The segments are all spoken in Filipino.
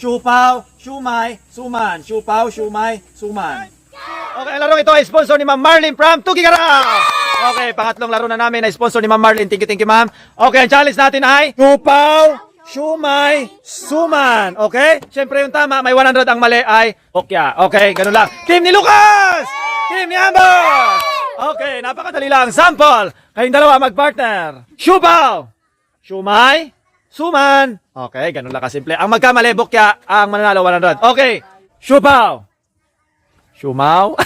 Siupaw, siumay, suman. Siupaw, siumay, suman. Okay, ang larong ito ay sponsor ni Ma'am Marlene from Tugigaraw. Okay, pangatlong laro na namin ay sponsor ni Ma'am Marlene. Thank you, ma'am. Okay, ang challenge natin ay siupaw, siumay, suman. Okay? Siyempre yung tama, may 100, ang mali ay okya. Okay, ganun lang. Team ni Lucas! Team ni Amber! Okay, napakadali lang. Sample, kayong dalawa mag-partner. Siupaw, siumay, suman. Okay, ganun lang kasimple. Ang magkamali, bukya, ang mananalo 100. Okay, siupaw, siumaw,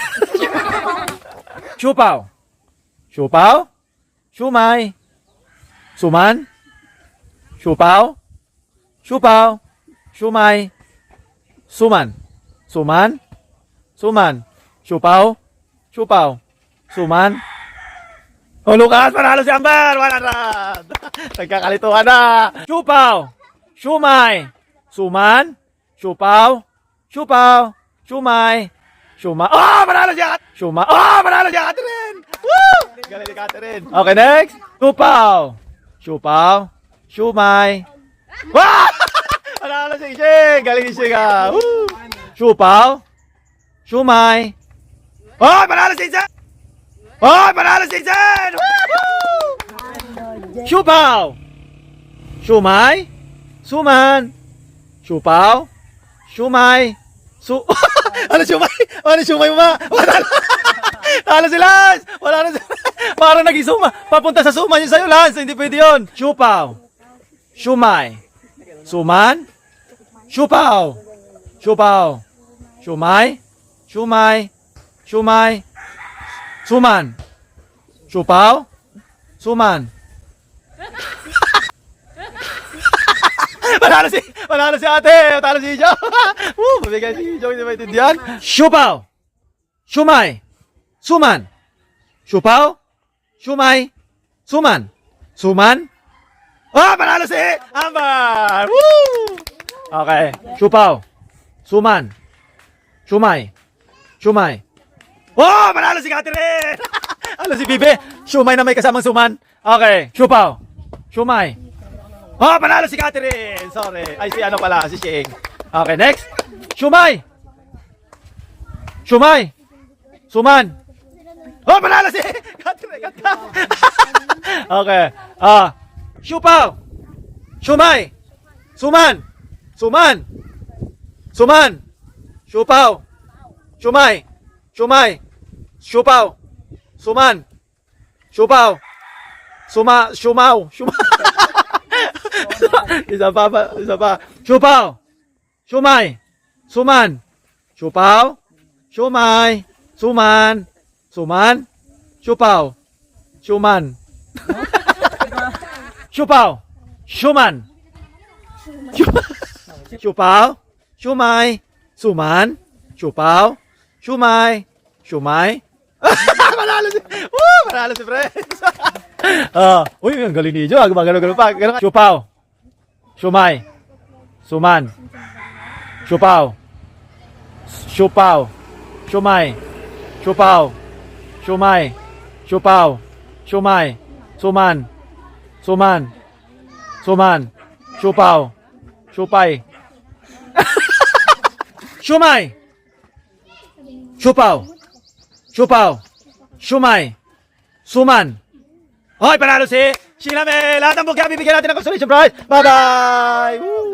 siupaw, siupaw, siumay, suman, siupaw, siupaw, siumay, suman, suman, suman, siupaw, siupaw, suman. O Lucas, panalo si Amber, 100. Nagkakalituhan na. Siupaw, siumay, suman, siupaw, siupaw, siumay, siumay. Oh, panalo si Kat! Siumay. Oh, panalo si Catherine! Woo! Galing ni Catherine. Okay, next. Siupaw, siupaw, siumay. Wow! Panalo si Ishing. Galing Ishing ah. Woo! Siupaw, siumay. Oh, panalo si Ishing! Oh, panalo si Ishing! Siupaw, siumay, suman, siupaw, siumay, ano siumay? Ano siumay mo ba? Talo si Lance! Wala na si parang nag-isuma. Papunta sa suman yun sa'yo, Lance. Hindi pwede yun. Siupaw, siumay, suman, siupaw, siupaw, siumay, siumay, siumay, suman, siupaw, suman. Panalo si ate, panalo si Jo. Mabigay si Jo, hindi maintindihan. Siupaw, siumay, suman, siupaw, siumay, suman, suman. Oh, panalo si Amber. Woo! Okay, siupaw, suman, siumay, siumay. Oh, panalo si Catherine. Ano si Bibe? Siumay na may kasamang suman. Okay, siupaw, siumay. Oh, panalo si Catherine! Sorry. Ay, si ano pala, si Shing. Okay, next. Siumay! Siumay! Suman! Oh, panalo si Catherine! Okay. Siupaw! Siumay! Suman! Suman! Suman! Siupaw! Siumay! Siumay! Siupaw! Suman! Siupaw! Siumaw! Isa pa. Siupaw, siumay, suman, siupaw, siumay, suman, suman, siupaw, siuman. Siupaw, siuman. Siupaw, siumay, suman, siupaw, siumay, siumay. Panalo si Friends. Uy, ang galing ni Jo. Gumagano pa. Siupaw, siumay, suman, siupaw, siupaw, siumay, siupaw, siumay, siupaw, siumay, suman, suman, suman, siupaw, siupay. Siumay, siupaw, siupaw, siumay, suman. Hoy, panalo si Sheila May. Lahat ng bugya, bibigyan natin ng consolation prize. Bye-bye! Woo!